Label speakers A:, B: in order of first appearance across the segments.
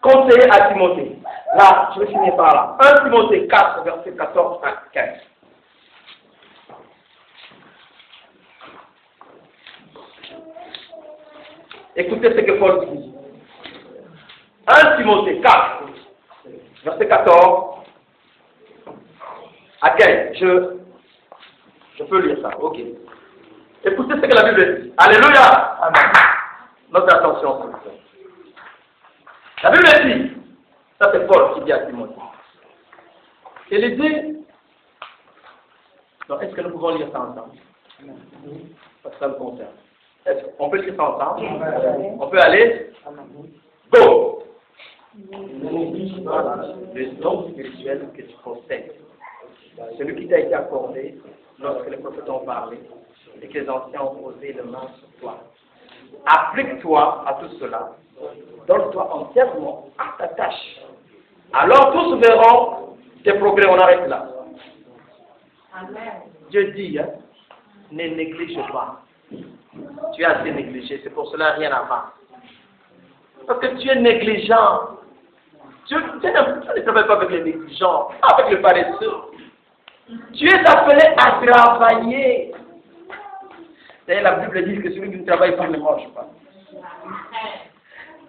A: conseiller à Timothée. Là, je vais finir par là. 1 Timothée 4, verset 14 à 15. Écoutez ce que Paul dit. 1 Timothée 4, verset 14 à 15. Je peux lire ça, ok. Écoutez ce que la Bible dit. Alléluia. Amen. Notre attention, s'il vous plaît. La Bible dit, ça c'est Paul qui dit à Timothée. Il dit, donc est-ce que nous pouvons lire ça ensemble? Parce que ça me concerne. On peut lire ça ensemble? On peut aller? Go! Ne néglige pas le don spirituel que tu possèdes. Celui qui t'a été accordé lorsque les prophètes ont parlé et que les anciens ont posé le main sur toi. Applique-toi à tout cela. Donne-toi entièrement à ta tâche. Alors tous verront tes progrès. On arrête là. Amen. Dieu dit, hein, ne néglige pas. Tu as assez négligé, c'est pour cela rien à faire. Parce que tu es négligent. Tu ne travailles pas avec les négligents, pas avec le paresseux. Tu es appelé à travailler. D'ailleurs, la Bible dit que celui qui ne travaille pas ne mange pas.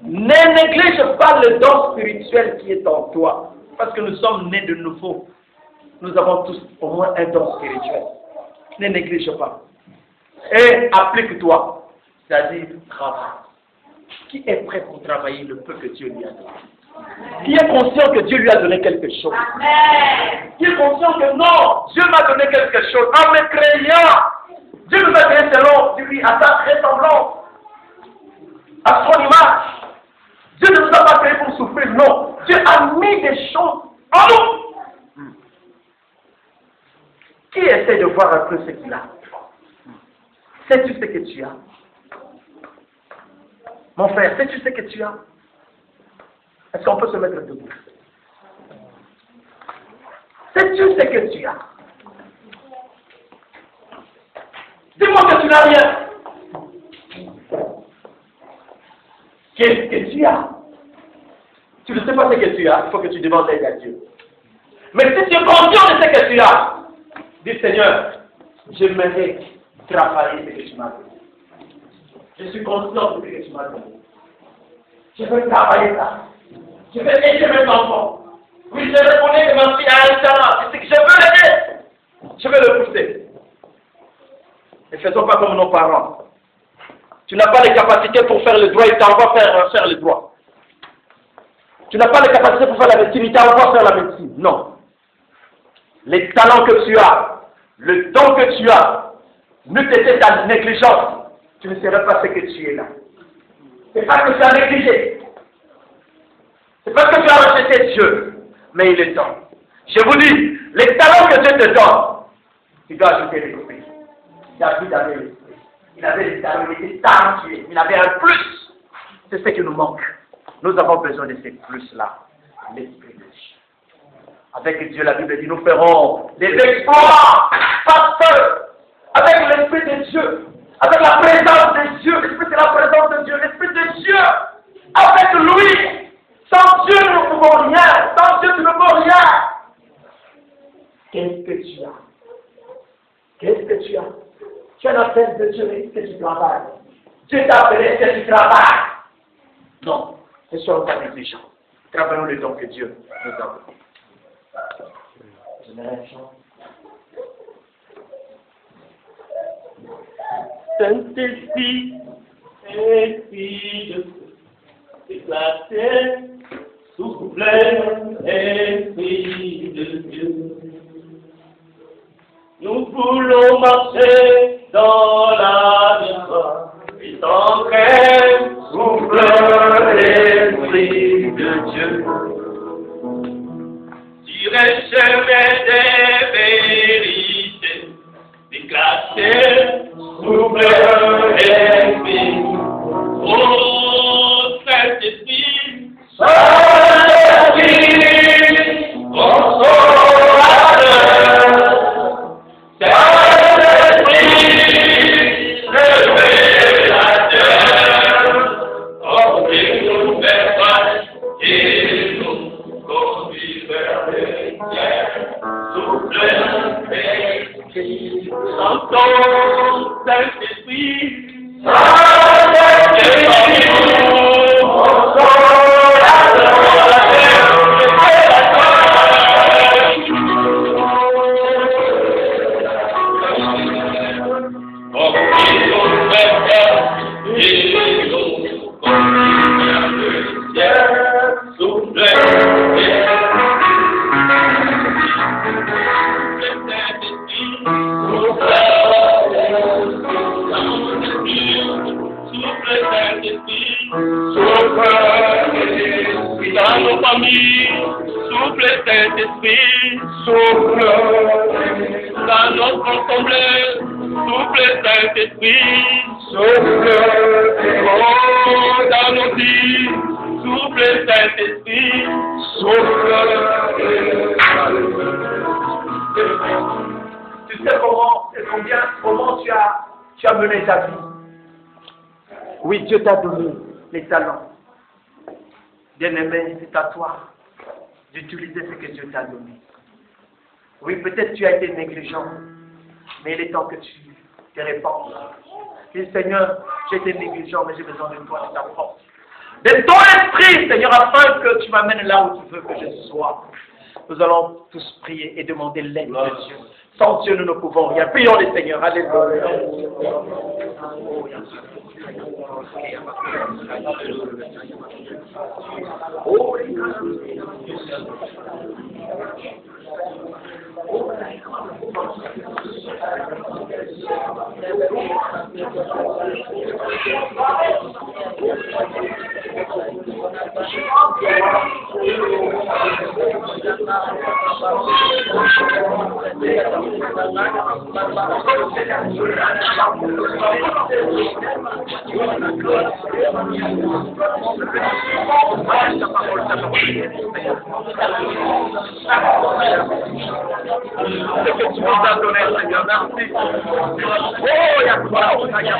A: Ne néglige pas le don spirituel qui est en toi. Parce que nous sommes nés de nouveau. Nous avons tous au moins un don spirituel. Ne néglige pas. Et applique-toi. C'est-à-dire, travaille. Qui est prêt pour travailler le peu que Dieu lui a donné? Qui est conscient que Dieu lui a donné quelque chose? Amen. Qui est conscient que non, Dieu m'a donné quelque chose en me créant. Dieu nous a créé selon lui, à sa ressemblance, à son image. Dieu ne nous a pas créé pour souffrir, non. Dieu a mis des choses en nous. Qui essaie de voir un peu ce qu'il a? Sais-tu ce que tu as? Mon frère, sais-tu ce que tu as? Est-ce qu'on peut se mettre debout? Sais-tu ce que tu as? Dis-moi que tu n'as rien. Qu'est-ce que tu as? Tu ne sais pas ce que tu as, il faut que tu demandes l'aide à Dieu. Mais si tu es conscient de ce que tu as, dis Seigneur, j'aimerais travailler ce que tu m'as donné. Je suis conscient de ce que tu m'as donné. Je veux travailler ça. Je veux aider mes enfants. Oui, je reconnais que ma fille a un talent. C'est que je veux l'aider. Je veux le pousser. Ne faisons pas comme nos parents. Tu n'as pas les capacités pour faire le droit, il t'envoie faire le droit. Tu n'as pas les capacités pour faire la médecine, il t'envoie faire la médecine. Non. Les talents que tu as, le don que tu as, n'eût été ta négligence, tu ne serais pas ce que tu es là. C'est pas que tu as négligé. C'est parce que tu as rejeté Dieu. Mais il est temps. Je vous dis, les talents que Dieu te donne, tu dois ajouter l'esprit. David avait l'esprit. Il avait les talents, il était talentueux. Il avait un plus. C'est ce qui nous manque. Nous avons besoin de ces plus-là. L'esprit de Dieu. Avec Dieu, la Bible dit, nous ferons des exploits. Parce que, avec l'esprit de Dieu, avec la présence de Dieu, l'esprit c'est la présence de Dieu, l'esprit de Dieu, avec lui, sans Dieu nous ne pouvons rien, sans Dieu tu ne peux rien. Qu'est-ce que tu as? Qu'est-ce que tu as? Tu as la tête de Dieu, est-ce que tu travailles? Dieu t'a appelé, est-ce que tu travailles? Non, ne soyons pas négligents. Travaillons le don que Dieu nous a donné. Génération. Saint-Esprit, esprit de feu, éclaté, souffle, esprit de Dieu. Nous voulons marcher dans la vie, et sans crème, souffle, l'esprit de Dieu. Sur un chemin des vérités, éclaté, souffle l'esprit, oh Saint-Esprit, Saint-Esprit, consolateur, Saint-Esprit, révélateur, oh Dieu nous fait passer. Chantons Saint-Esprit. Dans nos familles, souffle Saint-Esprit, souffle. Dans notre assemblée, souffle Saint-Esprit, souffle. Oh, dans nos vies, souffle Saint-Esprit, souffle. Tu sais comment tu as mené ta vie. Oui, Dieu t'a donné les talents. Bien-aimé, c'est à toi d'utiliser ce que Dieu t'a donné. Oui, peut-être tu as été négligent, mais il est temps que tu te répandes. Dis, Seigneur, j'ai été négligent, mais j'ai besoin de toi, de ta force. De ton esprit, Seigneur, afin que tu m'amènes là où tu veux que je sois. Nous allons tous prier et demander l'aide de Dieu. Sans Dieu, nous ne pouvons rien. Prions les Seigneurs. Alléluia. Ce que tu nous as donné, Seigneur, merci. Oh, il y a quoi? Oh, il y a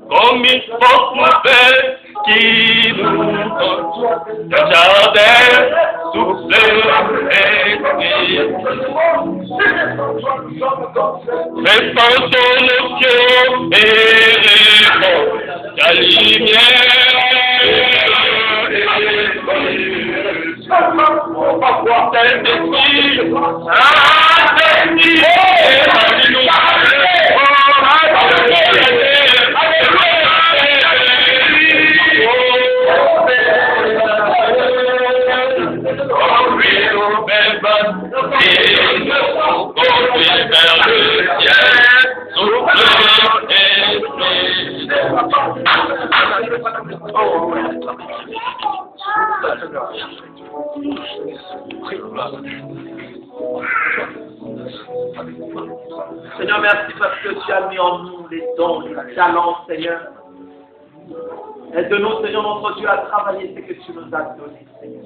A: comme une force nouvelle qui nous donne le jardin souffle esprit. Répandons nos cœurs et répand ta lumière. Saint-Esprit, Saint-Esprit, alléluia. Seigneur, merci parce que tu as mis en nous les dons, les talents, Seigneur. Aide-nous, Seigneur, notre Dieu, à travailler ce que tu nous as donné, Seigneur.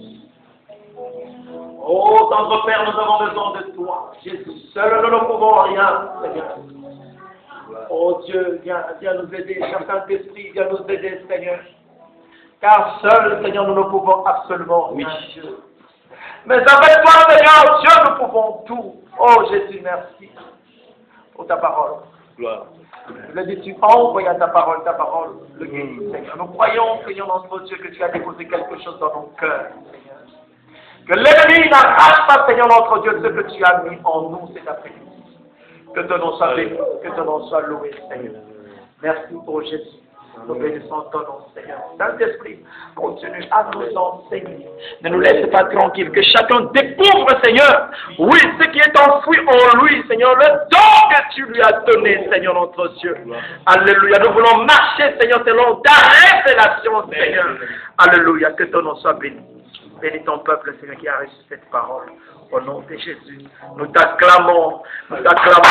A: Oh, tendre Père, nous avons besoin de toi. Jésus, seul nous ne pouvons rien, Seigneur. Oh Dieu, viens nous aider, Saint-Esprit, viens nous aider, Seigneur. Car seul, Seigneur, nous ne pouvons absolument rien, Dieu. Mais avec toi, Seigneur, Dieu, nous pouvons tout. Oh Jésus, merci pour ta parole. Gloire. Le dis-tu, envoie ta parole, le guérit, Seigneur. Nous croyons, Seigneur, notre Dieu, que tu as déposé quelque chose dans nos cœurs, Seigneur. Que l'ennemi n'arrache pas, Seigneur, notre Dieu, ce que tu as mis en nous cet après-midi. Que ton nom soit béni, que ton nom soit loué, Seigneur. Merci pour Jésus. Nous bénissons ton nom, Seigneur. Saint-Esprit, continue à nous enseigner. Ne nous laisse pas tranquilles. Que chacun découvre, Seigneur, oui, ce qui est enfoui en lui, Seigneur, le don que tu lui as donné, Seigneur, notre Dieu. Alléluia. Nous voulons marcher, Seigneur, selon ta révélation, Seigneur. Alléluia. Que ton nom soit béni. Bénis ton peuple, Seigneur, qui a reçu cette parole. Au nom de Jésus, nous t'acclamons. Nous t'acclamons.